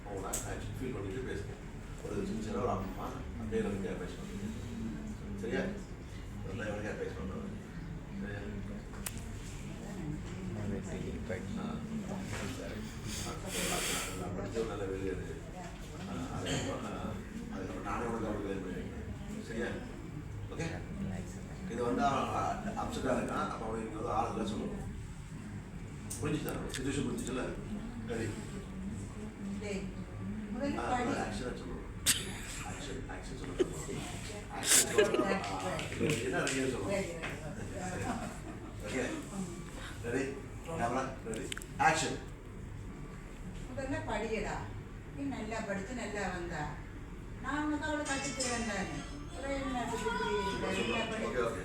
அவங்கள ஃபீல் பண்ணிட்டு பேசுவோம். ஒரு சின்ன ஒரு அம்மா அப்படியே எனக்கு அட்வைஸ் பண்ணுங்க. சரியா? நல்லா எனக்கு அட்வைஸ் பண்ணுறேன். சரியா? படித்த நல்ல வெளியே இருக்கு. அதுக்கப்புறம் நானே உனக்கு அவனுக்கு கிளைம் பண்ணியிருக்கேன். சரியா? ஓகே, இது வந்து அப்செட்டாக இருக்கான். அப்போ அவனுக்கு வந்து ஆறுதலாக சொல்லணும். புரிஞ்சுதான் சுச்சுவேஷன் புரிஞ்சிச்சுல? சரி, ஆக்ஷனாக சொல்லணும். ஆக்ஷன் சொல்லணும். என்ன ரெடியாக சொல்லணும். Okay, ready? Camera ready, action. முதல்ல படியடா, நீ நல்லா படித்து நல்லா வந்தா நான் உனக்கு அவளை கட்டிக்கிறேன் தானே. Okay okay.